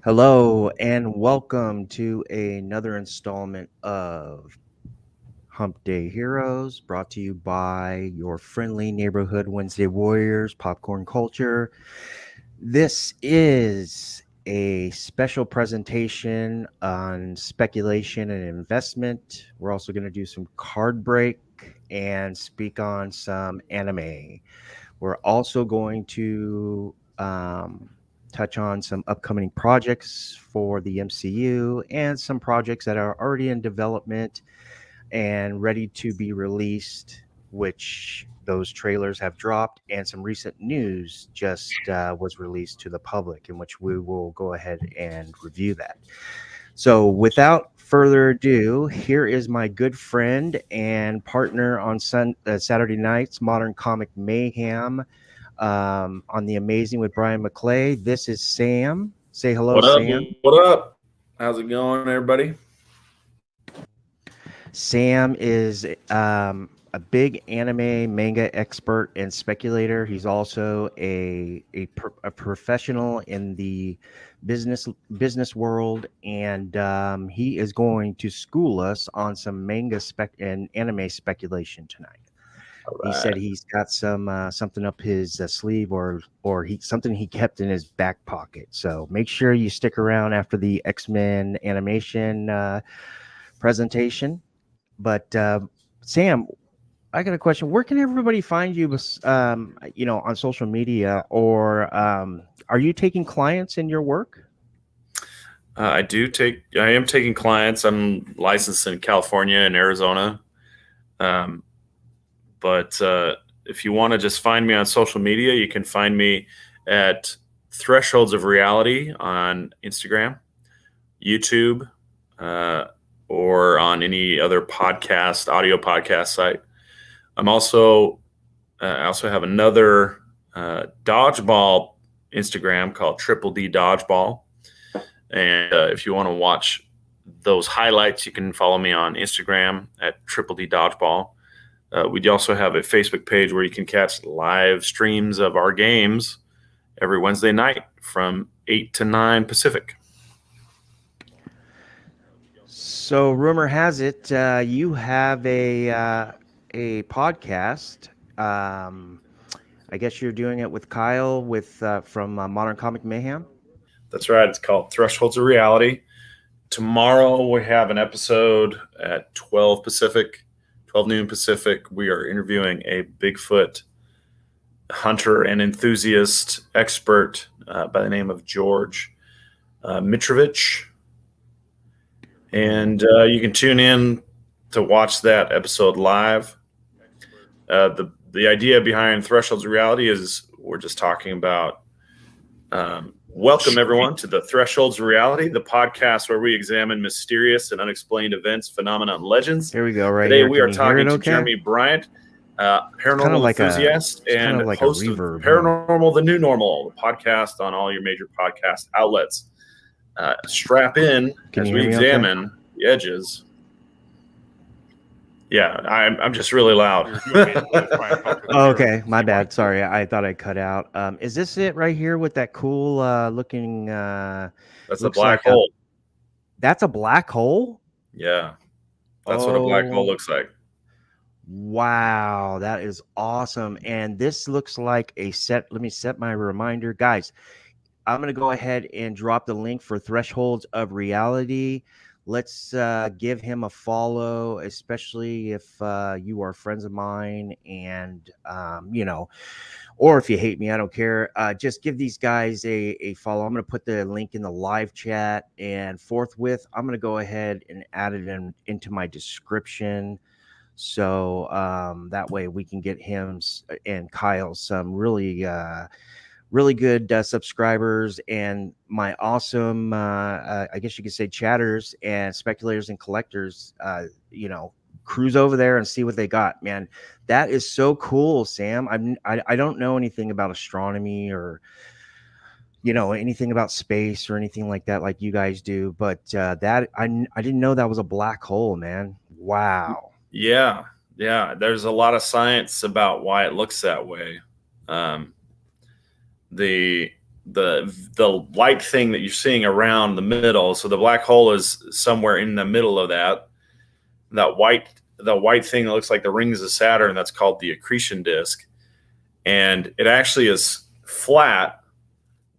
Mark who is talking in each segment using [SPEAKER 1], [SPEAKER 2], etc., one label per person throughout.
[SPEAKER 1] Hello and welcome to another installment of Hump Day Heroes, brought to you by your friendly neighborhood Wednesday Warriors, Popcorn Culture. This is a special presentation on speculation and investment. We're also going to do some card break and speak on some anime. We're also going to touch on some upcoming projects for the MCU and some projects that are already in development and ready to be released, which those trailers have dropped, and some recent news just was released to the public, in which we will go ahead and review that. So without further ado, here is my good friend and partner on Saturday nights, Modern Comic Mayhem, on the Amazing with Brian McClay. This is Sam. Say hello,
[SPEAKER 2] What up?
[SPEAKER 1] Sam.
[SPEAKER 2] What up? How's it going, everybody?
[SPEAKER 1] Sam is a big anime manga expert and speculator. He's also a professional in the business world, and he is going to school us on some manga and anime speculation tonight. He said he's got something up his sleeve, or something he kept in his back pocket. So make sure you stick around after the X-Men animation presentation. But Sam, I got a question. Where can everybody find you? On social media, or are you taking clients in your work?
[SPEAKER 2] I am taking clients. I'm licensed in California and Arizona. But if you want to just find me on social media, you can find me at Thresholds of Reality on Instagram, YouTube, or on any other audio podcast site. I also have another dodgeball Instagram called Triple D Dodgeball. And if you want to watch those highlights, you can follow me on Instagram at Triple D Dodgeball. We also have a Facebook page where you can catch live streams of our games every Wednesday night from 8 to 9 Pacific.
[SPEAKER 1] So rumor has it you have a podcast. I guess you're doing it with Kyle from Modern Comic Mayhem.
[SPEAKER 2] That's right. It's called Thresholds of Reality. Tomorrow we have an episode at 12 noon Pacific. We are interviewing a Bigfoot hunter and enthusiast expert by the name of George Mitrovich. And you can tune in to watch that episode live. The idea behind Thresholds of Reality is we're just talking about welcome everyone to the Thresholds of Reality, the podcast where we examine mysterious and unexplained events, phenomena, and legends.
[SPEAKER 1] Here we go. Right
[SPEAKER 2] Today
[SPEAKER 1] here.
[SPEAKER 2] we are talking to Jeremy Bryant, paranormal enthusiast and host of Paranormal: The New Normal, the podcast on all your major podcast outlets. Strap in as we examine the edges. Yeah, I'm just really loud.
[SPEAKER 1] Okay, my bad. Sorry, I thought I cut out. Is this it right here with that cool looking?
[SPEAKER 2] That's a black hole.
[SPEAKER 1] That's a black hole?
[SPEAKER 2] Yeah, that's what a black hole looks like.
[SPEAKER 1] Wow, that is awesome. And this looks like a set. Let me set my reminder, guys. I'm going to go ahead and drop the link for Thresholds of Reality. Let's give him a follow, especially if you are friends of mine and, or if you hate me, I don't care. Just give these guys a follow. I'm going to put the link in the live chat, and forthwith, I'm going to go ahead and add it into my description. So that way we can get him and Kyle some really good subscribers, and my awesome, I guess you could say, chatters and speculators and collectors, cruise over there and see what they got, man. That is so cool, Sam. I don't know anything about astronomy or, anything about space or anything like that, like you guys do. But that I didn't know that was a black hole, man. Wow.
[SPEAKER 2] Yeah. There's a lot of science about why it looks that way. The the light thing that you're seeing around the middle. So the black hole is somewhere in the middle of that white thing that looks like the rings of Saturn. That's called the accretion disk, and it actually is flat,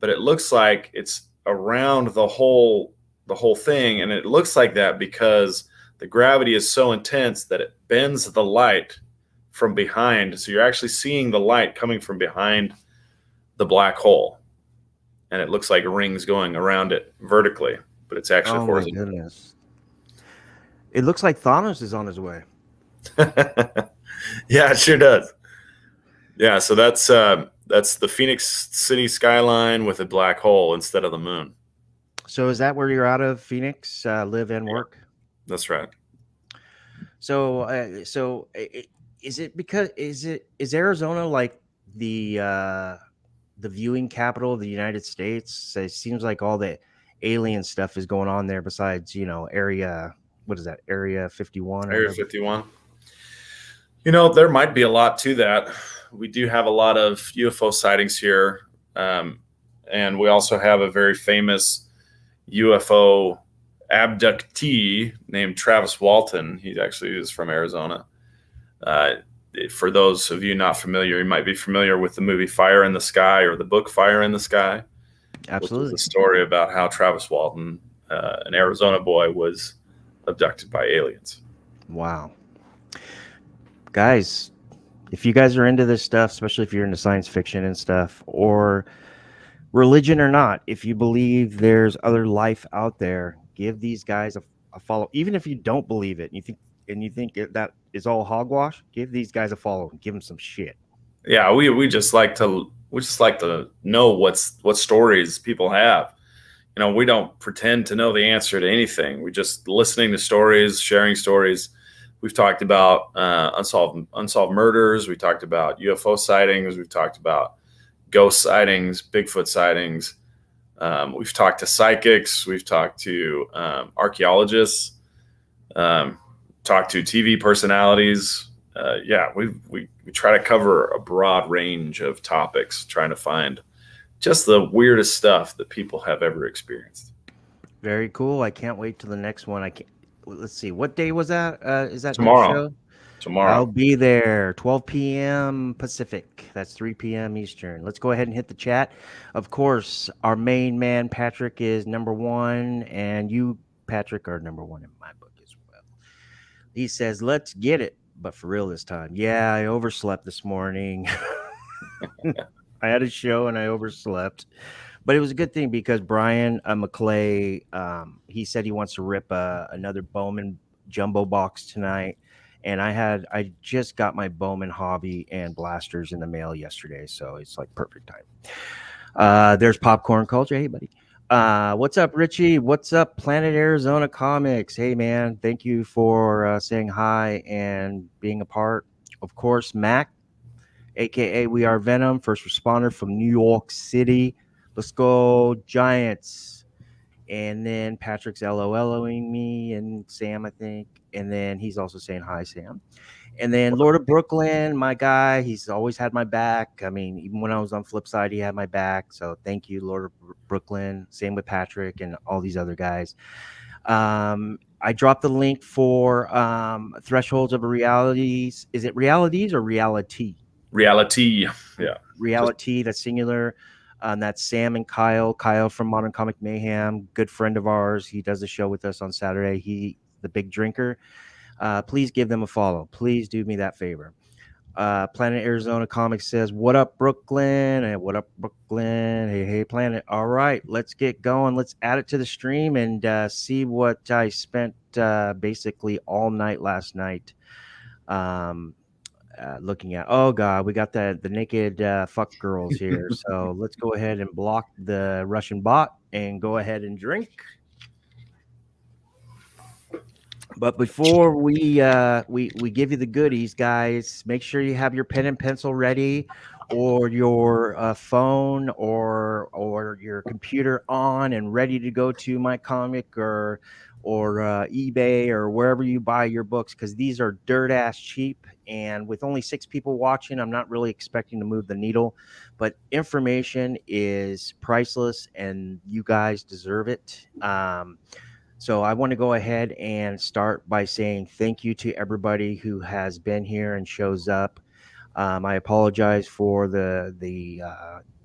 [SPEAKER 2] but it looks like it's around the whole thing, and it looks like that because the gravity is so intense that it bends the light from behind. So you're actually seeing the light coming from behind the black hole, and it looks like rings going around it vertically, but it's actually horizontally.
[SPEAKER 1] My goodness. It looks like Thanos is on his way.
[SPEAKER 2] Yeah, it sure does. Yeah, so that's the Phoenix City skyline with a black hole instead of the moon.
[SPEAKER 1] So is that where you're out of, Phoenix, live and work?
[SPEAKER 2] That's right.
[SPEAKER 1] So is it because is Arizona like the viewing capital of the United States? It seems like all the alien stuff is going on there. Besides, area, what is that? Area 51.
[SPEAKER 2] Area 51. There might be a lot to that. We do have a lot of UFO sightings here, and we also have a very famous UFO abductee named Travis Walton. He actually is from Arizona. For those of you not familiar, you might be familiar with the movie Fire in the Sky or the book Fire in the Sky.
[SPEAKER 1] Absolutely.
[SPEAKER 2] Which is a story about how Travis Walton, an Arizona boy, was abducted by aliens.
[SPEAKER 1] Wow. Guys, if you guys are into this stuff, especially if you're into science fiction and stuff, or religion or not, if you believe there's other life out there, give these guys a follow. Even if you don't believe it, and you think that is all hogwash, give these guys a follow and give them some shit.
[SPEAKER 2] Yeah, we just like to know what stories people have. We don't pretend to know the answer to anything. We just listening to stories, sharing stories. We've talked about unsolved murders. We talked about UFO sightings. We've talked about ghost sightings, Bigfoot sightings. We've talked to psychics. We've talked to archaeologists. Talked to TV personalities. We try to cover a broad range of topics, trying to find just the weirdest stuff that people have ever experienced.
[SPEAKER 1] Very cool. I can't wait till the next one. Let's see. What day was that? Is that
[SPEAKER 2] Tomorrow?
[SPEAKER 1] Next show?
[SPEAKER 2] Tomorrow.
[SPEAKER 1] I'll be there, 12 p.m. Pacific. That's 3 p.m. Eastern. Let's go ahead and hit the chat. Of course, our main man, Patrick, is number one, and you, Patrick, are number one in my book as well. He says, let's get it, but for real this time. Yeah, I overslept this morning. I had a show and I overslept. But it was a good thing because Brian McClay, he said he wants to rip another Bowman jumbo box tonight. And I just got my Bowman hobby and blasters in the mail yesterday. So it's like perfect time. There's Popcorn Culture. Hey, buddy. What's up, Richie? What's up, Planet Arizona Comics? Hey, man. Thank you for saying hi and being a part. Of course, Mac, a.k.a. We Are Venom, first responder from New York City. Let's go Giants. And then Patrick's LOLing me and Sam, I think. And then he's also saying hi, Sam. And then Lord of Brooklyn, my guy, he's always had my back. I mean, even when I was on Flip Side, he had my back. So thank you, Lord of Brooklyn. Same with Patrick and all these other guys. I dropped the link for Thresholds of Realities. Is it Realities or Reality?
[SPEAKER 2] Reality. Yeah.
[SPEAKER 1] Reality, that's singular. That's Sam and Kyle. Kyle from Modern Comic Mayhem, good friend of ours. He does the show with us on Saturday. He, the big drinker. Please give them a follow. Please do me that favor. Planet Arizona Comics says, what up, Brooklyn? And what up, Brooklyn? Hey, Planet. All right, let's get going. Let's add it to the stream and see what I spent basically all night last night looking at. Oh God, we got the naked fuck girls here. So let's go ahead and block the Russian bot and go ahead and drink. But before we give you the goodies, guys, make sure you have your pen and pencil ready, or your phone or your computer on and ready to go to my comic or or eBay or wherever you buy your books, because these are dirt ass cheap. And with only 6 people watching, I'm not really expecting to move the needle, but information is priceless and you guys deserve it. So I want to go ahead and start by saying thank you to everybody who has been here and shows up. I apologize for the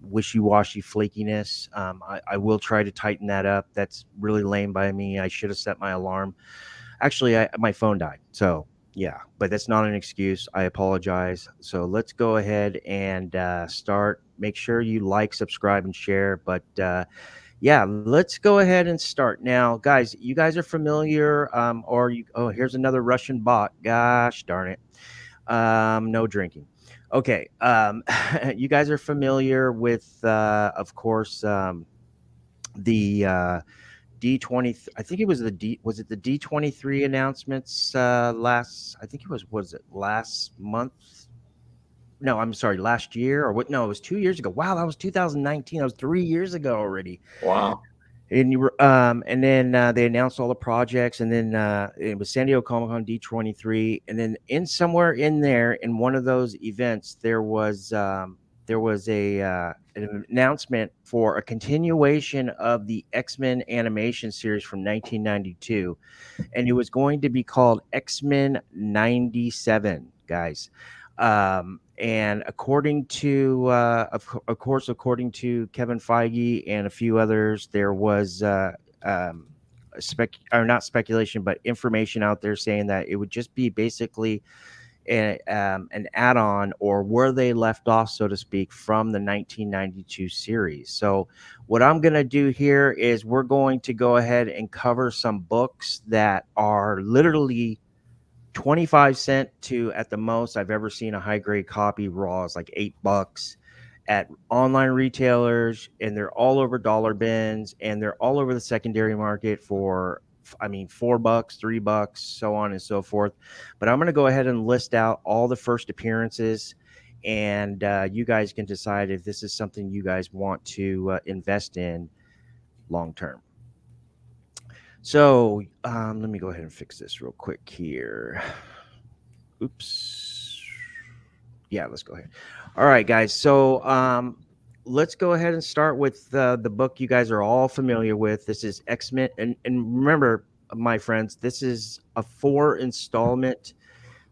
[SPEAKER 1] wishy-washy flakiness. I will try to tighten that up. That's really lame by me. I should have set my alarm. Actually, my phone died. So yeah, but that's not an excuse. I apologize. So let's go ahead and start. Make sure you like, subscribe, and share. But yeah, let's go ahead and start now, guys. You guys are familiar, or you? Oh, here's another Russian bot. Gosh darn it. No drinking. Okay. You guys are familiar with, of course, the D20. I think it was the D. Was it the D23 announcements last? I think it was. Was it last month? No, I'm sorry, last year or what? No, it was 2 years ago. Wow, that was 2019. That was 3 years ago already.
[SPEAKER 2] Wow.
[SPEAKER 1] And you were, and then they announced all the projects, and then it was San Diego Comic Con D23, and then in somewhere in there, in one of those events, there was a an announcement for a continuation of the X-Men animation series from 1992, and it was going to be called X-Men 97, guys. And according to, of course, according to Kevin Feige and a few others, there was not speculation, but information out there saying that it would just be basically an add-on or where they left off, so to speak, from the 1992 series. So what I'm going to do here is we're going to go ahead and cover some books that are literally 25 cents to, at the most I've ever seen a high grade copy raw is like $8 at online retailers, and they're all over dollar bins, and they're all over the secondary market for, I mean, $4, $3, so on and so forth. But I'm going to go ahead and list out all the first appearances, and you guys can decide if this is something you guys want to invest in long term. So let me go ahead and fix this real quick here. Oops. Yeah, let's go ahead. All right, guys. So let's go ahead and start with the book you guys are all familiar with. This is X-Men. And remember, my friends, this is a 4 installment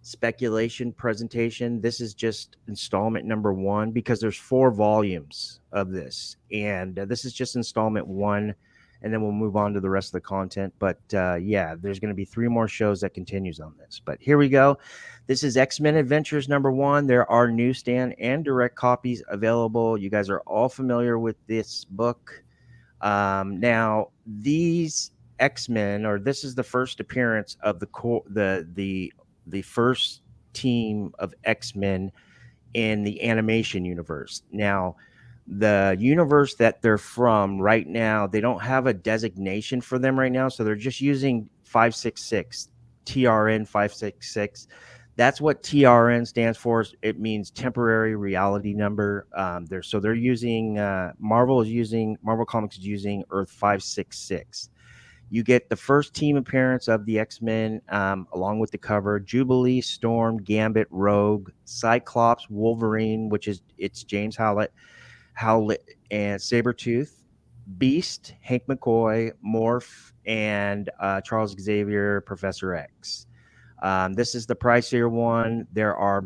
[SPEAKER 1] speculation presentation. This is just installment number 1 because there's 4 volumes of this. And this is just installment 1. And then we'll move on to the rest of the content. But yeah, there's going to be 3 more shows that continues on this. But here we go. This is X-Men Adventures number 1. There are newsstand and direct copies available. You guys are all familiar with this book. Now, these X-Men, or this is the first appearance of the first team of X-Men in the animation universe. Now, the universe that they're from right now, they don't have a designation for them right now, so they're just using 566, TRN 566. That's what TRN stands for. It means temporary reality number. They're using Marvel Comics is using Earth 566. You get the first team appearance of the X-Men, along with the cover: Jubilee, Storm, Gambit, Rogue, Cyclops, Wolverine, it's James Howlett, and Sabretooth, Beast, Hank McCoy, Morph, and Charles Xavier, Professor X. This is the pricier one. There are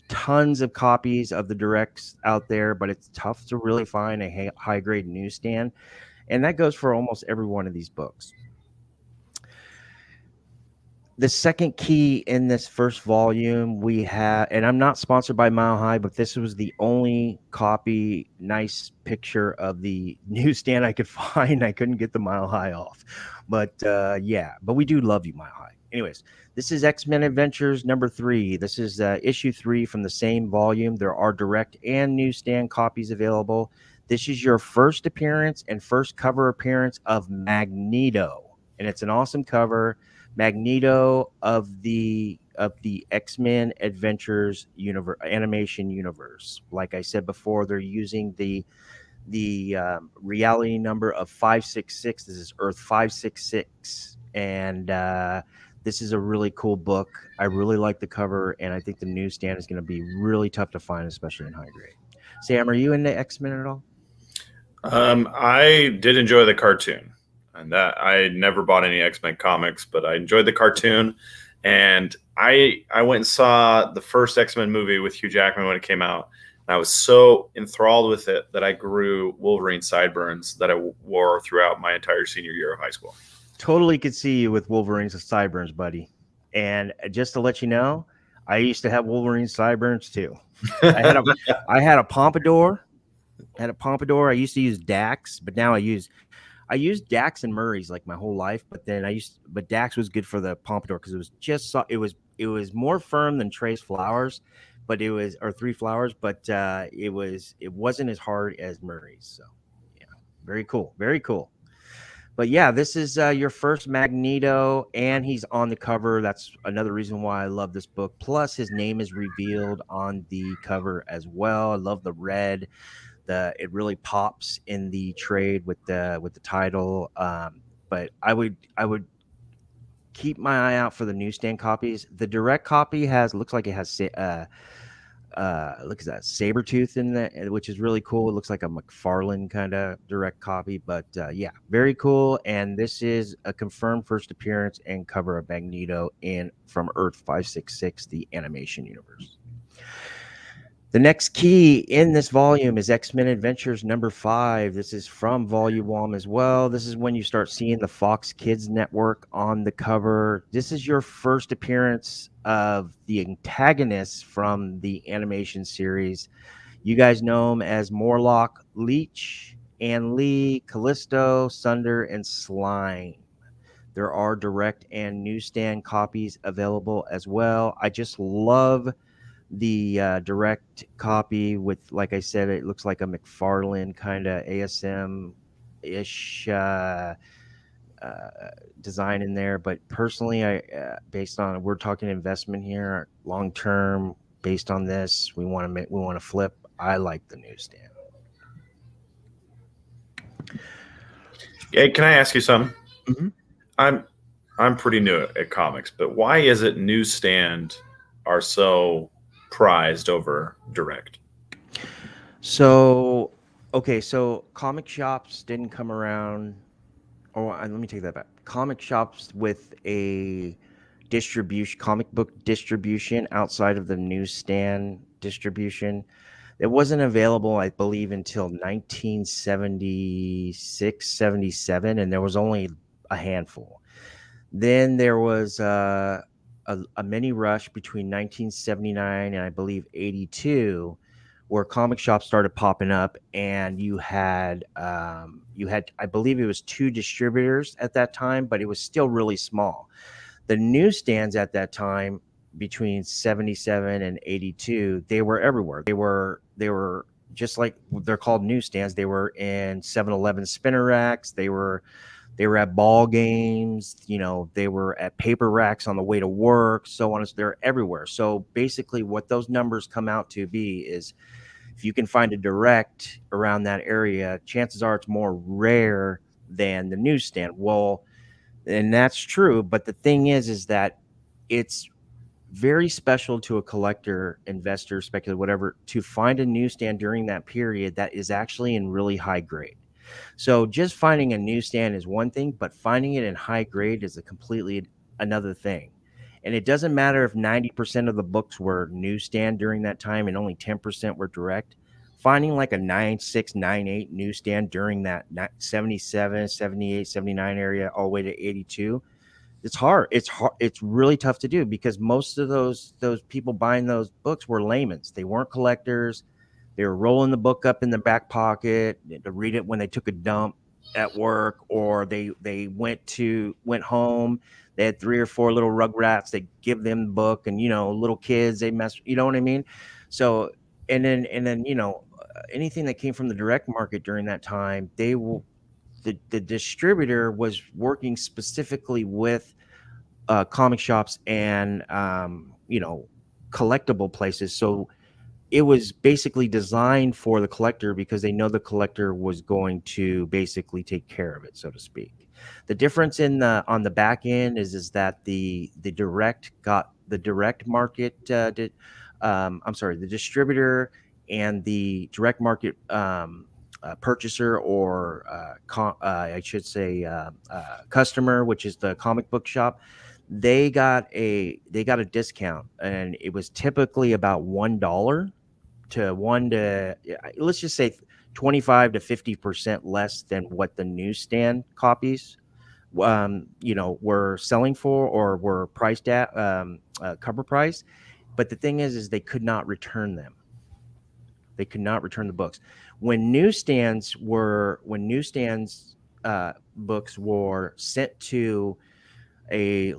[SPEAKER 1] tons of copies of the directs out there, but it's tough to really find a high grade newsstand. And that goes for almost every one of these books. The second key in this first volume we have, and I'm not sponsored by Mile High, but this was the only copy, nice picture of the newsstand I could find. I couldn't get the Mile High off, but yeah, but we do love you, Mile High. Anyways, this is X-Men Adventures number 3. This is issue 3 from the same volume. There are direct and newsstand copies available. This is your first appearance and first cover appearance of Magneto, and it's an awesome cover. Magneto of the X-Men Adventures universe, animation universe. Like I said before, they're using the reality number of 566. This is Earth 566, and this is a really cool book. I really like the cover, and I think the newsstand is going to be really tough to find, especially in high grade. Sam, are you into X-Men at all?
[SPEAKER 2] I did enjoy the cartoon, and that I never bought any X-Men comics, but I enjoyed the cartoon. And I went and saw the first X-Men movie with Hugh Jackman when it came out. And I was so enthralled with it that I grew Wolverine sideburns that I wore throughout my entire senior year of high school.
[SPEAKER 1] Totally could see you with Wolverine's sideburns, buddy. And just to let you know, I used to have Wolverine sideburns too. I had a pompadour. I used to use Dax, but now I use Dax and Murray's like my whole life. But then but Dax was good for the pompadour because it was just it was more firm than Trey's Flowers, but it was or Three Flowers, but it wasn't as hard as Murray's. So yeah, very cool, very cool. But yeah, this is your first Magneto, and he's on the cover. That's another reason why I love this book. Plus, his name is revealed on the cover as well. I love the red. It really pops in the trade with the title. But I would keep my eye out for the newsstand copies. The direct copy looks like it has look at that Sabretooth in that, which is really cool. It looks like a McFarlane kind of direct copy, but yeah, very cool. And this is a confirmed first appearance and cover of Magneto from Earth 566, the animation universe. The next key in this volume is X-Men Adventures #5. This is from Volume 1 as well. This is when you start seeing the Fox Kids Network on the cover. This is your first appearance of the antagonists from the animation series. You guys know them as Morlock, Leech, Ann Lee, Callisto, Sunder, and Slime. There are direct and newsstand copies available as well. I just love the direct copy with, like I said, it looks like a McFarlane kind of ASM-ish design in there. But personally, we're talking investment here, long term. Based on this, we want to flip. I like the newsstand.
[SPEAKER 2] Hey, can I ask you something?
[SPEAKER 1] Mm-hmm.
[SPEAKER 2] I'm pretty new at comics, but why is it newsstand are so prized over direct?
[SPEAKER 1] So comic shops didn't come around. Let me take that back. Comic shops with a comic book distribution outside of the newsstand distribution, it wasn't available, I believe, until 1976, 77, and there was only a handful. Then there was a mini rush between 1979 and I believe 82, where comic shops started popping up, and you had I believe it was 2 distributors at that time, but it was still really small. The newsstands at that time, between 77 and 82, they were everywhere. They were just like they're called newsstands. They were in 7-Eleven spinner racks. They were at ball games, they were at paper racks on the way to work, so on. They're everywhere. So basically what those numbers come out to be is, if you can find a direct around that area, chances are it's more rare than the newsstand. Well, and that's true, but the thing is that it's very special to a collector, investor, speculator, whatever, to find a newsstand during that period that is actually in really high grade. So just finding a newsstand is one thing, but finding it in high grade is a completely another thing. And it doesn't matter if 90% of the books were newsstand during that time and only 10% were direct. Finding like a 96, 98 newsstand during that 77, 78, 79 area all the way to 82, it's hard. It's really tough to do, because most of those people buying those books were layman's. They weren't collectors. They were rolling the book up in the back pocket to read it when they took a dump at work, or they went home. They had 3 or 4 little rugrats. They give them the book, and little kids, they mess. You know what I mean? So and then anything that came from the direct market during that time, the distributor was working specifically with comic shops and collectible places. So it was basically designed for the collector because they know the collector was going to basically take care of it, so to speak. The difference in the on the back end is that the direct market I'm sorry, the distributor and the direct market purchaser, or I should say customer, which is the comic book shop. They got a discount, and it was typically about $1 to one to let's just say 25 to 50% less than what the newsstand copies were selling for, or were priced at cover price. But the thing is they could not return them. They could not return the books. When newsstands books were sent to a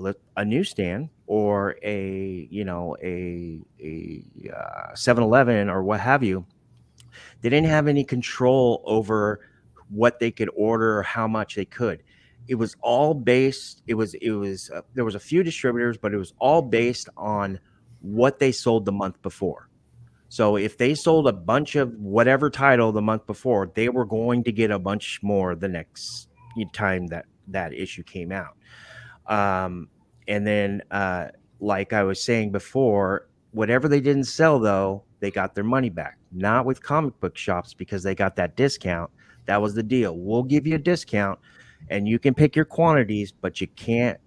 [SPEAKER 1] newsstand, or a 7-Eleven or what have you, they didn't have any control over what they could order or how much they could. It was all based. It was there was a few distributors, but it was all based on what they sold the month before. So if they sold a bunch of whatever title the month before, they were going to get a bunch more the next time that issue came out. And then, like I was saying before, whatever they didn't sell, though, they got their money back. Not with comic book shops, because they got that discount. That was the deal. We'll give you a discount, and you can pick your quantities, but you can't.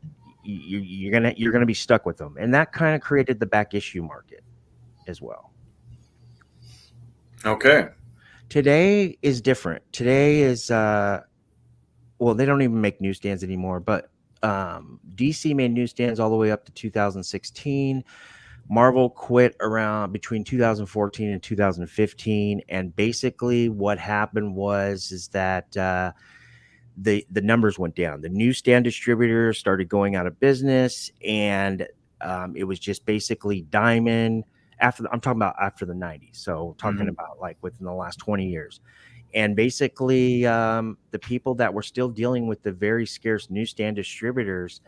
[SPEAKER 1] You're gonna be stuck with them, and that kind of created the back issue market as well.
[SPEAKER 2] Okay.
[SPEAKER 1] Today is different. Today is well, they don't even make newsstands anymore, but DC made newsstands all the way up to 2016. Marvel quit around between 2014 and 2015, and basically what happened is that the numbers went down. The newsstand distributors started going out of business, and it was just basically Diamond. I'm talking about after the 90s, so talking about like within the last 20 years. And basically, the people that were still dealing with the very scarce newsstand distributors,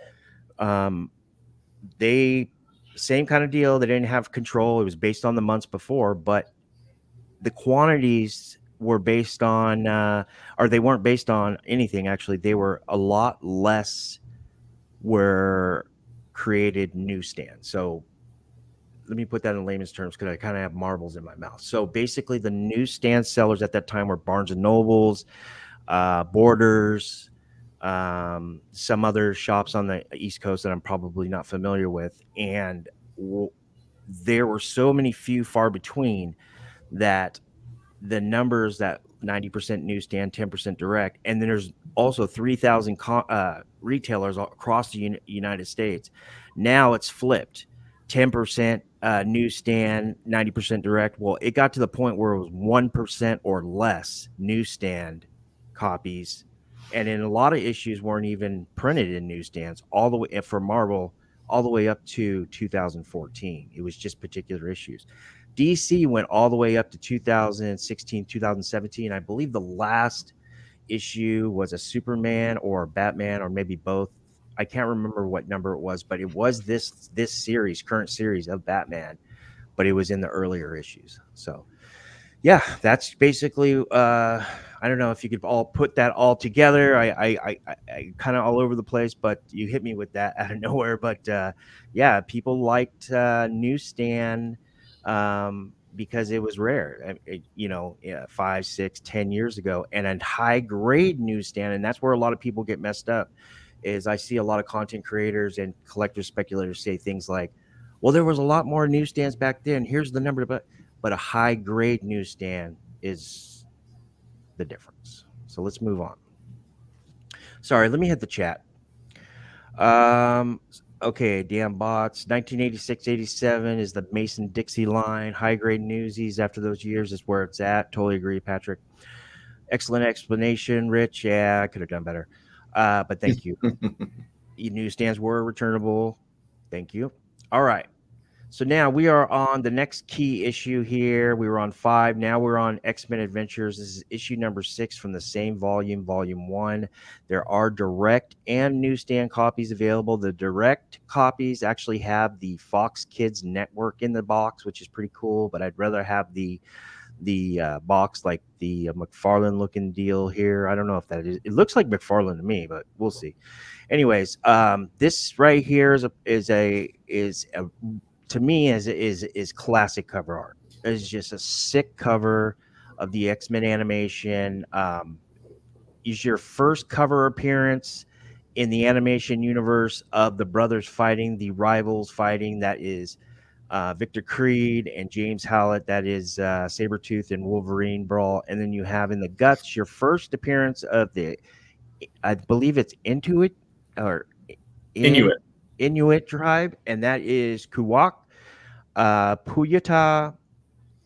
[SPEAKER 1] they same kind of deal. They didn't have control. It was based on the months before, but the quantities were based on, or they weren't based on anything. Actually, they were a lot less were created newsstands. So let me put that in layman's terms, because I kind of have marbles in my mouth. So basically, the newsstand sellers at that time were Barnes and Nobles, Borders, some other shops on the East Coast that I'm probably not familiar with, and there were so many few far between that the numbers that 90% newsstand, 10% direct, and then there's also 3,000 retailers across the United States. Now it's flipped. 10% newsstand, 90% direct. Well, it got to the point where it was 1% or less newsstand copies, and in a lot of issues weren't even printed in newsstands, all the way for Marvel, all the way up to 2014. It was just particular issues. DC went all the way up to 2016, 2017. I believe the last issue was a Superman or Batman, or maybe both. I can't remember what number it was, but it was this series, current series of Batman, but it was in the earlier issues. So yeah, that's basically I don't know if you could all put that all together. I kind of all over the place, but you hit me with that out of nowhere. But yeah, people liked newsstand because it was rare, 5, 6, 10 years ago, and a high grade newsstand. And that's where a lot of people get messed up. Is I see a lot of content creators and collector speculators say things like, well, there was a lot more newsstands back then. Here's the number, but a high grade newsstand is the difference. So let's move on. Sorry, let me hit the chat. Okay, damn bots. 1986-87 is the Mason-Dixie line. High grade newsies after those years is where it's at. Totally agree, Patrick. Excellent explanation, Rich. Yeah, I could have done better. But thank you. Newsstands were returnable. Thank you. All right. So now we are on the next key issue here. We were on 5. Now we're on X-Men Adventures. This is issue number 6 from the same volume, volume 1. There are direct and newsstand copies available. The direct copies actually have the Fox Kids Network in the box, which is pretty cool, but I'd rather have the box like the McFarlane looking deal here. I don't know if that is. It looks like McFarlane to me, but we'll see. Anyways, this right here is a to me is classic cover art. It's just a sick cover of the X-Men animation. Is your first cover appearance in the animation universe of the brothers fighting, the rivals fighting. That is Victor Creed and James Howlett. That is Sabretooth and Wolverine brawl. And then you have in the Guts your first appearance of the, I believe it's Intuit or Inuit tribe, and that is Kuwak, Puyata,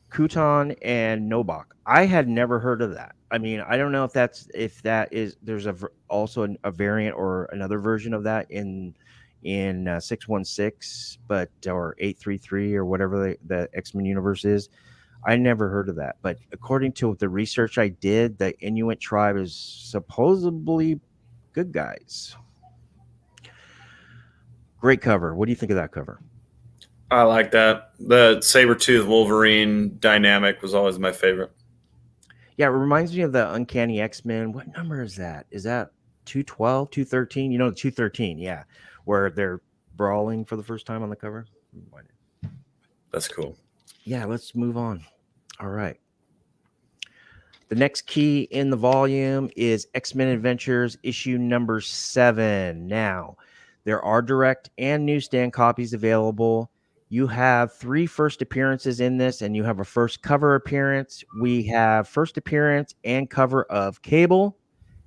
[SPEAKER 1] Kutan, and Nobok. I had never heard of that. I mean, I don't know if that is there's also a variant or another version of that in 616, but or 833 or whatever the X-Men universe is. I never heard of that, but according to the research I did, the Inuit tribe is supposedly good guys. Great cover. What do you think of that cover?
[SPEAKER 2] I like that. The Sabretooth Wolverine dynamic was always my favorite.
[SPEAKER 1] Yeah, it reminds me of the Uncanny X-Men. What number is that? Is that 212, 213? You know, 213, yeah, where they're brawling for the first time on the cover.
[SPEAKER 2] That's cool.
[SPEAKER 1] Yeah, let's move on. All right. The next key in the volume is X-Men Adventures issue number 7. Now, there are direct and newsstand copies available. You have 3 first appearances in this, and you have a first cover appearance. We have first appearance and cover of Cable,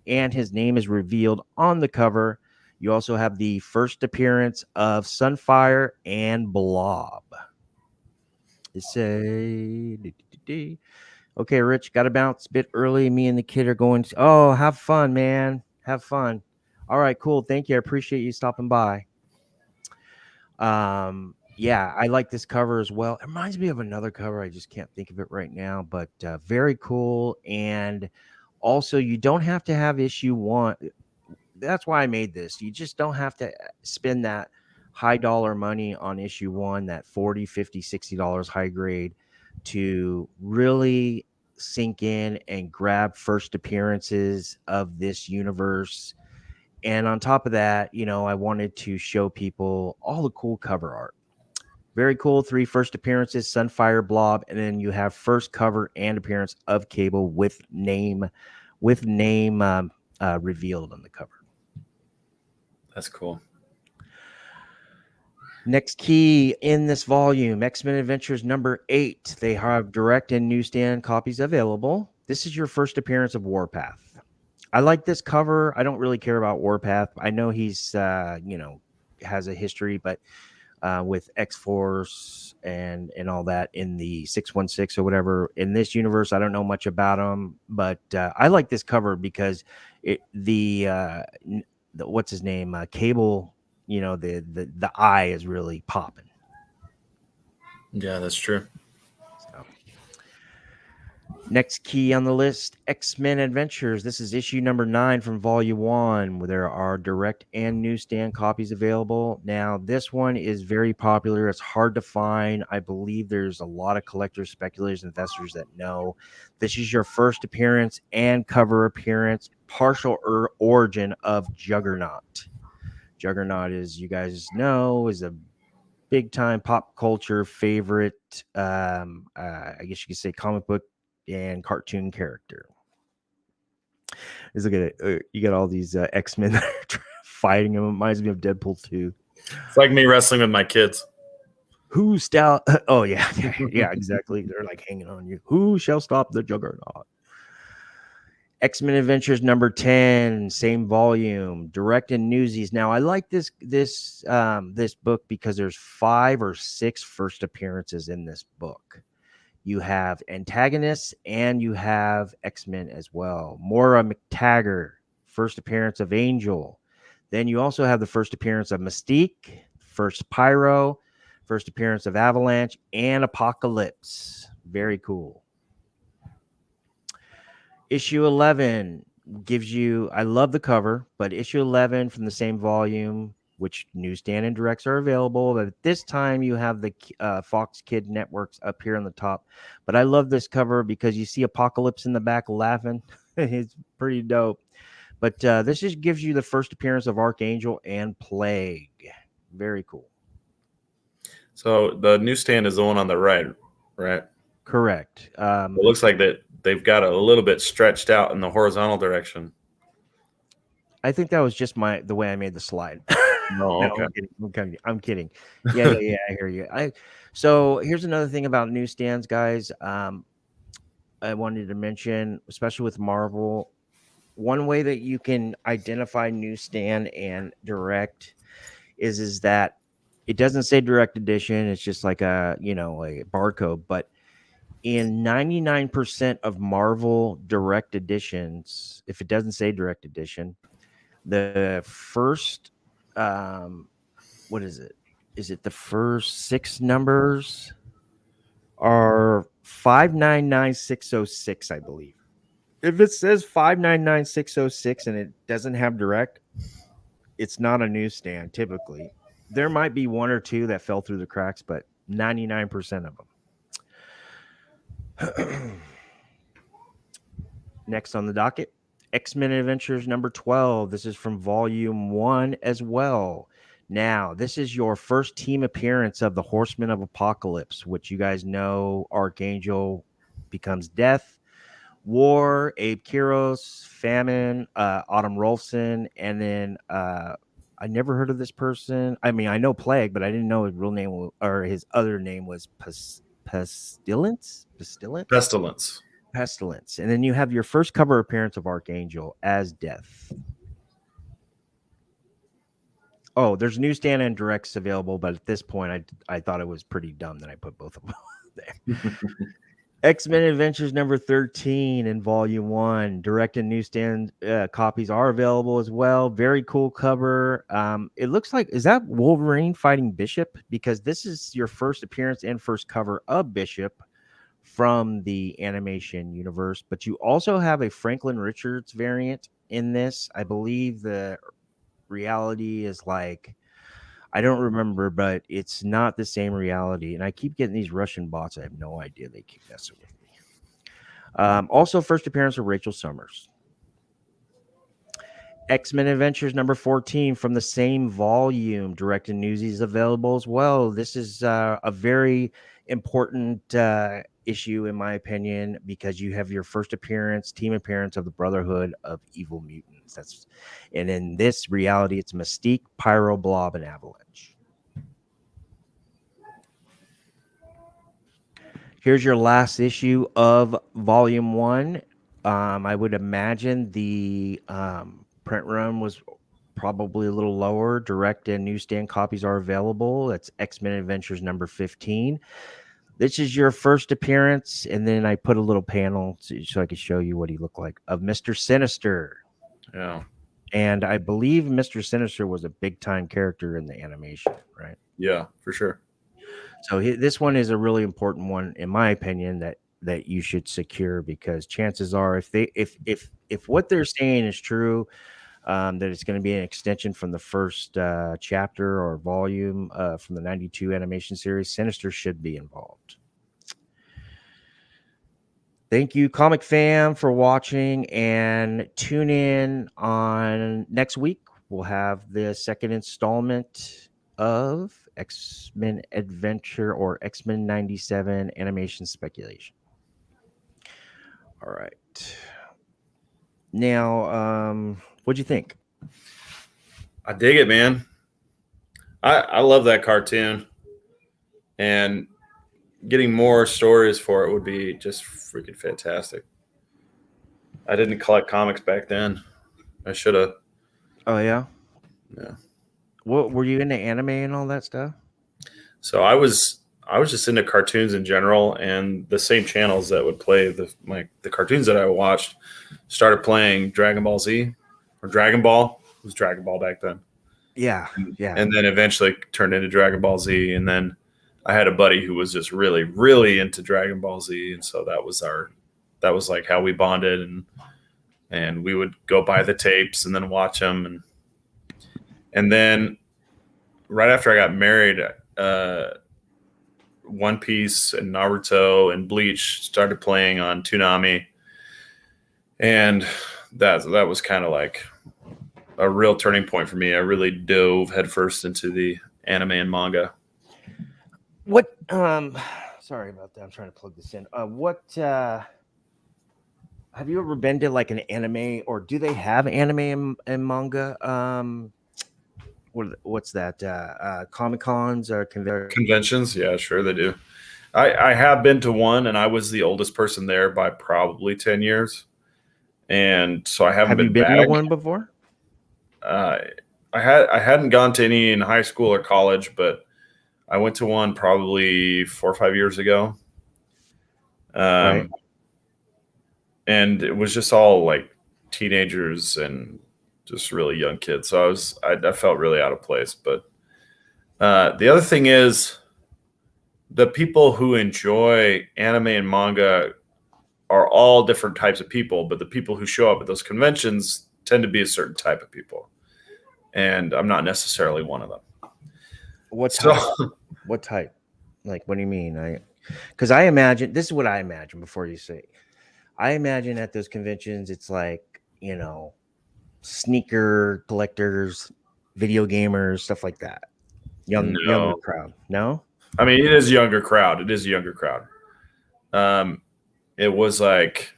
[SPEAKER 1] and his name is revealed on the cover. You also have the first appearance of Sunfire and Blob. It's a... Okay, Rich, got to bounce a bit early. Me and the kid are going to... Oh, have fun, man. Have fun. All right, cool. Thank you. I appreciate you stopping by. Yeah, I like this cover as well. It reminds me of another cover. I just can't think of it right now, but very cool. And also, you don't have to have issue 1. That's why I made this. You just don't have to spend that high dollar money on issue 1, that $40, $50, $60 high grade, to really sink in and grab first appearances of this universe. And on top of that, you know, I wanted to show people all the cool cover art. Very cool. 3 first appearances, Sunfire, Blob, and then you have first cover and appearance of Cable with name revealed on the cover.
[SPEAKER 2] That's cool.
[SPEAKER 1] Next key in this volume, X-Men Adventures number 8. They have direct and newsstand copies available. This is your first appearance of Warpath. I like this cover. I don't really care about Warpath. I know he's, has a history, but with X-Force and all that in the 616 or whatever. In this universe, I don't know much about him, but I like this cover because the what's his name? Cable, you know, the eye is really popping.
[SPEAKER 2] Yeah, that's true.
[SPEAKER 1] So, next key on the list, X-Men Adventures. This is issue number 9 from volume 1, where there are direct and newsstand copies available. Now, this one is very popular. It's hard to find. I believe there's a lot of collectors, speculators, investors that know. This is your first appearance and cover appearance, partial origin of Juggernaut. Juggernaut, as you guys know, is a big time pop culture favorite. I guess you could say comic book and cartoon character. Let's look at it. You got all these X-Men that are fighting him. It reminds me of Deadpool 2.
[SPEAKER 2] It's like me wrestling with my kids.
[SPEAKER 1] Who shall? Oh yeah, yeah, exactly. They're like hanging on you. Who shall stop the Juggernaut? X-Men Adventures number 10, same volume, direct and newsies. Now, I like this book because there's 5 or 6 first appearances in this book. You have antagonists and you have X-Men as well. Moira McTaggart, first appearance of Angel. Then you also have the first appearance of Mystique, first Pyro, First appearance of Avalanche and Apocalypse. Very cool. Issue 11 gives you, I love the cover, but issue 11 from the same volume, which newsstand and directs are available. But this time you have the Fox Kid Networks up here on the top. But I love this cover because you see Apocalypse in the back laughing. It's pretty dope. But this just gives you the first appearance of Archangel and Plague. Very cool.
[SPEAKER 2] So the newsstand is the one on the right, right?
[SPEAKER 1] Correct.
[SPEAKER 2] It looks like that they've got it a little bit stretched out in the horizontal direction.
[SPEAKER 1] I think that was just the way I made the slide.
[SPEAKER 2] No, okay.
[SPEAKER 1] I'm kidding. Yeah, I hear you. So here's another thing about newsstands, guys. I wanted to mention, especially with Marvel, one way that you can identify newsstand and direct is that it doesn't say direct edition. It's just like a barcode. But in 99% of Marvel direct editions, if it doesn't say direct edition, the first what is it? Is it the first 6 numbers are 599606, I believe. If it says 599606 and it doesn't have direct, it's not a newsstand typically. There might be 1 or 2 that fell through the cracks, but 99% of them. Next on the docket, X-Men Adventures number 12. This is from volume 1 as well. Now, this is your first team appearance of the Horsemen of Apocalypse, which you guys know Archangel becomes Death, War, Abe Kiros, Famine, Autumn Rolfson, and then I never heard of this person. I mean, I know Plague, but I didn't know his real name or his other name was Pestilence. And then you have your first cover appearance of Archangel as Death. Oh, there's newsstand and directs available, but at this point, I thought it was pretty dumb that I put both of them there. X-Men Adventures number 13 in volume 1. Direct and newsstand copies are available as well. Very cool cover. It looks like, is that Wolverine fighting Bishop? Because this is your first appearance and first cover of Bishop from the animation universe. But you also have a Franklin Richards variant in this. I believe the reality is like, I don't remember, but it's not the same reality. And I keep getting these Russian bots. I have no idea. They keep messing with me. Also, first appearance of Rachel Summers. X-Men Adventures number 14 from the same volume. Direct and Newsies available as well. This is a very important issue, in my opinion, because you have your first team appearance of the Brotherhood of Evil Mutants. And in this reality, it's Mystique, Pyro, Blob, and Avalanche. Here's your last issue of volume 1. I would imagine the print run was probably a little lower. Direct and newsstand copies are available. That's X-Men Adventures number 15. This is your first appearance, and then I put a little panel so I could show you what he looked like of Mr. Sinister.
[SPEAKER 2] Yeah.
[SPEAKER 1] And I believe Mr. Sinister was a big-time character in the animation, right?
[SPEAKER 2] Yeah, for sure.
[SPEAKER 1] So this one is a really important one, in my opinion, that you should secure, because chances are, if what they're saying is true, that it's going to be an extension from the first chapter or volume from the 92 animation series, Sinister should be involved. Thank you, Comic Fam, for watching, and tune in on next week. We'll have the second installment of X-Men Adventure or X-Men 97 animation speculation. All right. Now, what'd you think?
[SPEAKER 2] I dig it, man. I love that cartoon, and getting more stories for it would be just freaking fantastic. I didn't collect comics back then. I should have.
[SPEAKER 1] Oh yeah.
[SPEAKER 2] Yeah.
[SPEAKER 1] What were you into, anime and all that stuff?
[SPEAKER 2] So I was just into cartoons in general, and the same channels that would play the cartoons that I watched started playing Dragon Ball Z or Dragon Ball. It was Dragon Ball back then.
[SPEAKER 1] Yeah.
[SPEAKER 2] And then eventually turned into Dragon Ball Z, and then I had a buddy who was just really, really into Dragon Ball Z, and so that was like how we bonded, and we would go buy the tapes and then watch them, and then right after I got married, One Piece and Naruto and Bleach started playing on Toonami, and that was kind of like a real turning point for me. I really dove headfirst into the anime and manga.
[SPEAKER 1] What sorry about that. I'm trying to plug this in. What have you ever been to like an anime, or do they have anime and manga? What's that? Comic Cons or
[SPEAKER 2] Conventions? Yeah, sure they do. I have been to one, and I was the oldest person there by probably 10 years. And so I haven't
[SPEAKER 1] Have you been
[SPEAKER 2] back.
[SPEAKER 1] to one before?
[SPEAKER 2] I hadn't gone to any in high school or college, but I went to one probably 4 or 5 years ago.
[SPEAKER 1] Right.
[SPEAKER 2] And it was just all like teenagers and just really young kids. So I felt really out of place. But the other thing is, the people who enjoy anime and manga are all different types of people, but the people who show up at those conventions tend to be a certain type of people. And I'm not necessarily one of them.
[SPEAKER 1] What type? What type? Like, what do you mean? Because I imagine, this is what I imagine before you say. I imagine at those conventions, it's like, sneaker collectors, video gamers, stuff like that. Younger crowd. No?
[SPEAKER 2] I mean, it is a younger crowd. It is a younger crowd. It was like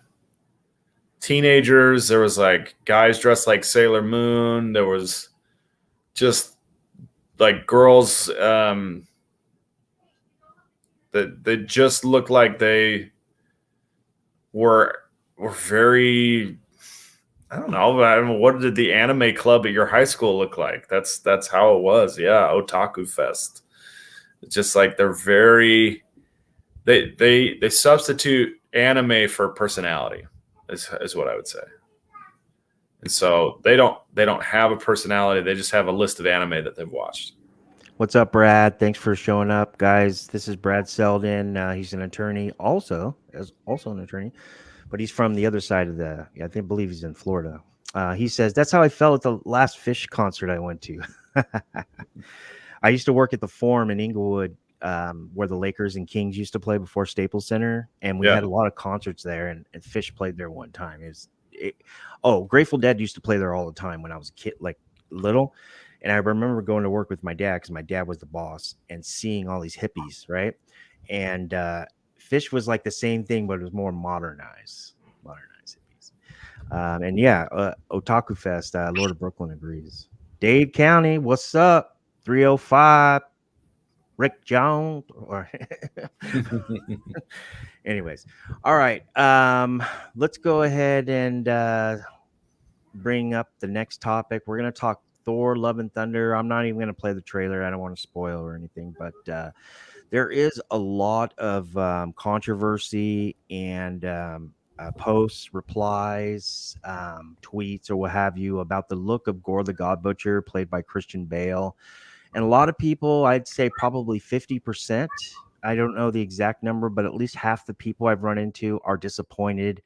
[SPEAKER 2] teenagers. There was like guys dressed like Sailor Moon. There was just like girls that they just looked like they were very, I don't know. What did the anime club at your high school look like? That's how it was. Yeah, Otaku Fest. It's just like they're very, they substitute anime for personality is what I would say. And so they don't have a personality. They just have a list of anime that they've watched.
[SPEAKER 1] What's up, Brad? Thanks for showing up, guys. This is Brad Selden. He's an attorney, also an attorney, but he's from the other side of I believe he's in Florida. He says, that's how I felt at the last Fish concert I went to. I used to work at the Forum in Inglewood, where the Lakers and Kings used to play before Staples Center, and we had a lot of concerts there, and Fish played there one time. Grateful Dead used to play there all the time when I was a kid, like little. And I remember going to work with my dad, because my dad was the boss, and seeing all these hippies, right? And Fish was like the same thing, but it was more modernized hippies. Otaku Fest, Lord of Brooklyn agrees. Dade County, what's up? 305, Rick Jones. Anyways, all right. Let's go ahead and bring up the next topic. We're going to talk Thor: Love and Thunder. I'm not even going to play the trailer. I don't want to spoil or anything, but there is a lot of controversy and posts, replies, tweets, or what have you about the look of Gore the God Butcher, played by Christian Bale. And a lot of people, I'd say probably 50%, I don't know the exact number, but at least half the people I've run into are disappointed,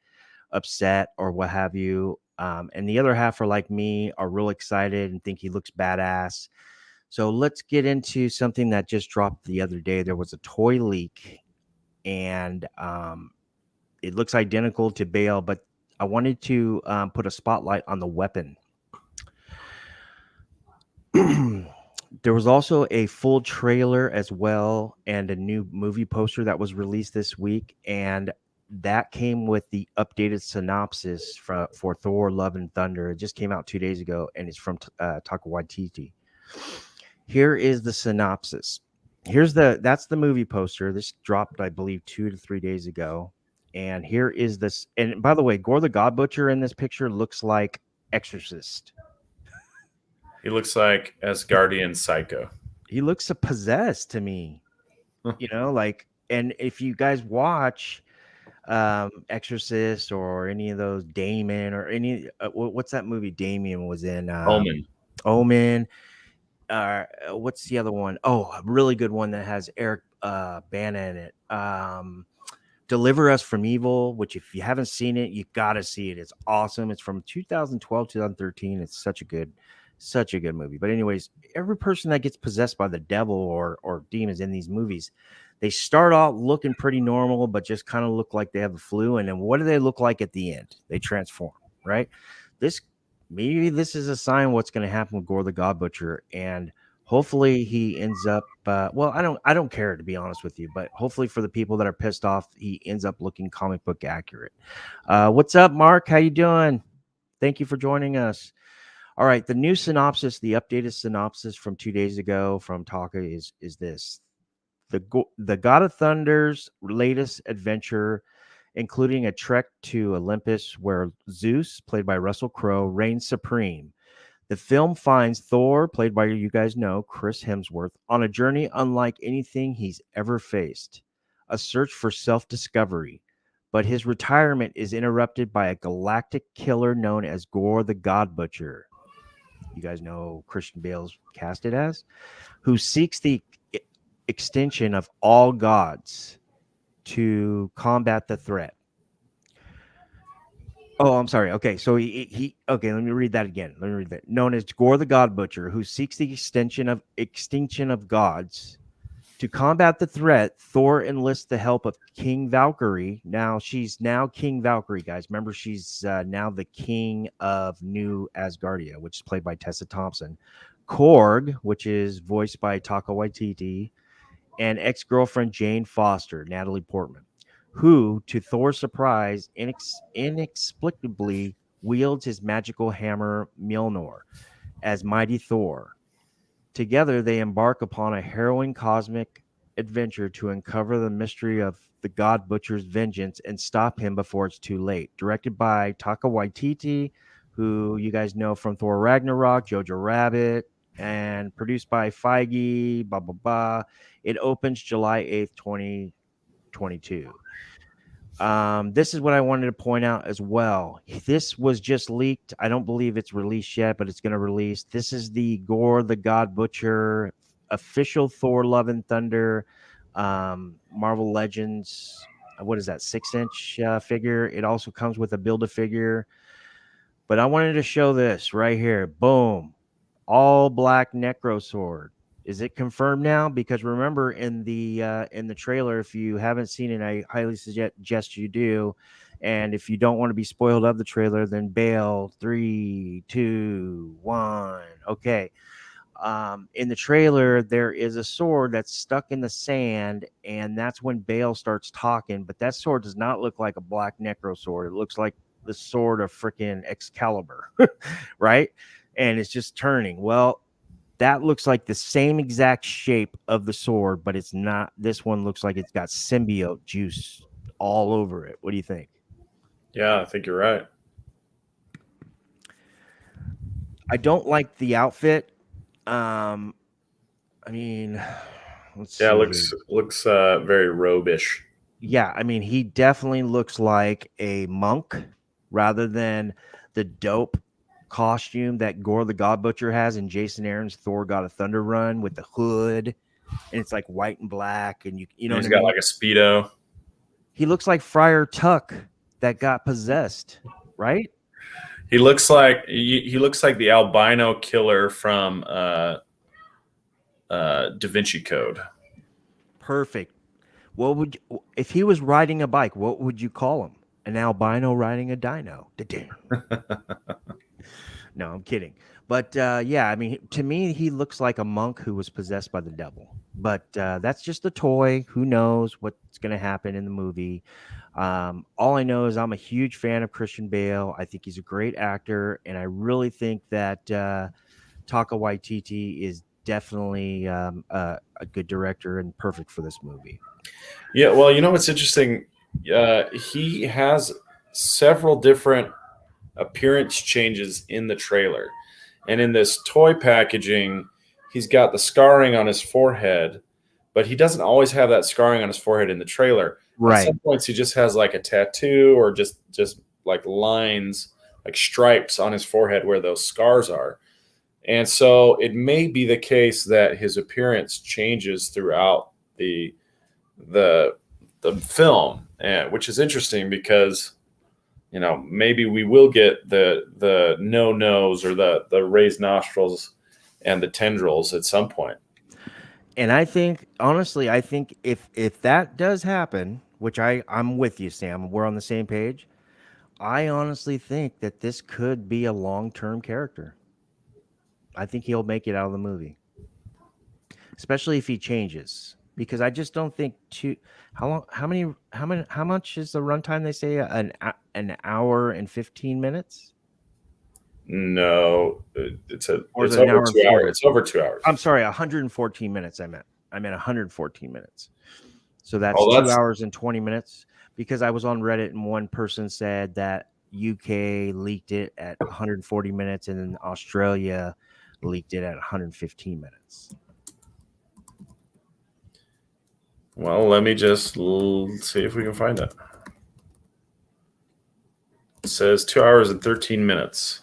[SPEAKER 1] upset, or what have you. And the other half are like me, are real excited and think he looks badass. So let's get into something that just dropped the other day. There was a toy leak, and it looks identical to Bale, but I wanted to put a spotlight on the weapon. There was also a full trailer as well, and a new movie poster that was released this week, and that came with the updated synopsis for Thor: Love and Thunder. It just came out 2 days ago, and it's from Taika Waititi. Here is the synopsis. That's the movie poster. This dropped, I believe, 2 to 3 days ago. And here is this. And by the way, Gore the God Butcher in this picture looks like Exorcist.
[SPEAKER 2] He looks like Asgardian Psycho.
[SPEAKER 1] He looks possessed to me. And if you guys watch Exorcist or any of those, Damon, or any what's that movie Damien was in? Omen. What's the other one? Oh, a really good one that has Eric band in it. Deliver Us from Evil, which if you haven't seen it, you gotta see it. It's awesome. It's from 2012, 2013. It's such a good movie. But anyways, every person that gets possessed by the devil or demons in these movies, they start out looking pretty normal, but just kind of look like they have a flu. And then what do they look like at the end? They transform, right? Maybe this is a sign what's going to happen with Gore the God Butcher, and hopefully he ends up. Well, I don't care, to be honest with you, but hopefully for the people that are pissed off, he ends up looking comic book accurate. What's up, Mark? How you doing? Thank you for joining us. All right, the new synopsis, the updated synopsis from 2 days ago from Taka is this: the God of Thunder's latest adventure, including a trek to Olympus where Zeus, played by Russell Crowe, reigns supreme. The film finds Thor, played by, you guys know, Chris Hemsworth, on a journey unlike anything he's ever faced, a search for self-discovery. But his retirement is interrupted by a galactic killer known as Gore the God Butcher. You guys know Christian Bale's casted as, who seeks the extinction of all gods to combat the threat. Oh, I'm sorry. Okay, so he okay, let me read that again. Let me read that. Known as Gore the God Butcher, who seeks the extinction of gods. To combat the threat, Thor enlists the help of King Valkyrie. Now she's King Valkyrie, guys. Remember, she's now the king of New Asgardia, which is played by Tessa Thompson. Korg, which is voiced by Taika Waititi, and ex-girlfriend Jane Foster, Natalie Portman, who, to Thor's surprise, inexplicably wields his magical hammer Mjolnir as Mighty Thor. Together, they embark upon a harrowing cosmic adventure to uncover the mystery of the God Butcher's vengeance and stop him before it's too late. Directed by Taika Waititi, who you guys know from Thor Ragnarok, Jojo Rabbit, and produced by Feige, blah, blah, blah. It opens July 8th, 2022. This is what I wanted to point out as well. This was just leaked. I don't believe it's released yet, but it's going to release. This is the Gore the God Butcher official Thor Love and Thunder Marvel Legends. What is that, 6-inch figure? It also comes with a Build-A-Figure. But I wanted to show this right here. Boom. All black Necro Sword. Is it confirmed now? Because remember, in the trailer, if you haven't seen it, I highly suggest you do. And if you don't want to be spoiled of the trailer, then bail. 3, 2, 1. Okay. In the trailer, there is a sword that's stuck in the sand, and that's when Bale starts talking. But that sword does not look like a black Necro sword. It looks like the sword of freaking Excalibur, right? And it's just turning. Well, that looks like the same exact shape of the sword, but it's not. This one looks like it's got symbiote juice all over it. What do you think?
[SPEAKER 2] Yeah, I think you're right.
[SPEAKER 1] I don't like the outfit. I mean, let's see.
[SPEAKER 2] Yeah, looks very robe-ish.
[SPEAKER 1] Yeah, I mean, he definitely looks like a monk rather than the dope costume that Gore the God Butcher has in Jason Aaron's Thor God of Thunder run with the hood, and it's like white and black, and you know
[SPEAKER 2] He's
[SPEAKER 1] what I
[SPEAKER 2] got
[SPEAKER 1] mean?
[SPEAKER 2] like a Speedo.
[SPEAKER 1] He looks like Friar Tuck that got possessed, right?
[SPEAKER 2] He looks like the albino killer from Da Vinci Code.
[SPEAKER 1] Perfect. What would you, if he was riding a bike? What would you call him? An albino riding a dino? No, I'm kidding. But yeah, I mean, to me, he looks like a monk who was possessed by the devil. But that's just a toy. Who knows what's going to happen in the movie? All I know is I'm a huge fan of Christian Bale. I think he's a great actor, and I really think that Taika Waititi is definitely a good director and perfect for this movie.
[SPEAKER 2] Yeah, well, you know what's interesting? He has several different appearance changes in the trailer. And in this toy packaging, he's got the scarring on his forehead, but he doesn't always have that scarring on his forehead in the trailer.
[SPEAKER 1] Right.
[SPEAKER 2] At some points, he just has like a tattoo or just like lines, like stripes on his forehead where those scars are. And so it may be the case that his appearance changes throughout the the film, and which is interesting because maybe we will get the no nose or the raised nostrils and the tendrils at some point.
[SPEAKER 1] And I think, honestly, if that does happen, which I'm with you, Sam, we're on the same page. I honestly think that this could be a long-term character. I think he'll make it out of the movie, especially if he changes. Because I just don't think how much is the runtime? They say an hour and 15 minutes.
[SPEAKER 2] No, it's
[SPEAKER 1] Or
[SPEAKER 2] it's
[SPEAKER 1] is it an
[SPEAKER 2] over
[SPEAKER 1] hour and
[SPEAKER 2] 2 hours.
[SPEAKER 1] 40?
[SPEAKER 2] It's over 2 hours.
[SPEAKER 1] I'm sorry, 114 minutes. I meant 114 minutes. So that's
[SPEAKER 2] Oh,
[SPEAKER 1] 2 hours and 20 minutes. Because I was on Reddit and one person said that UK leaked it at 140 minutes and then Australia leaked it at 115 minutes.
[SPEAKER 2] Well, let me just see if we can find it. It says 2 hours and 13 minutes.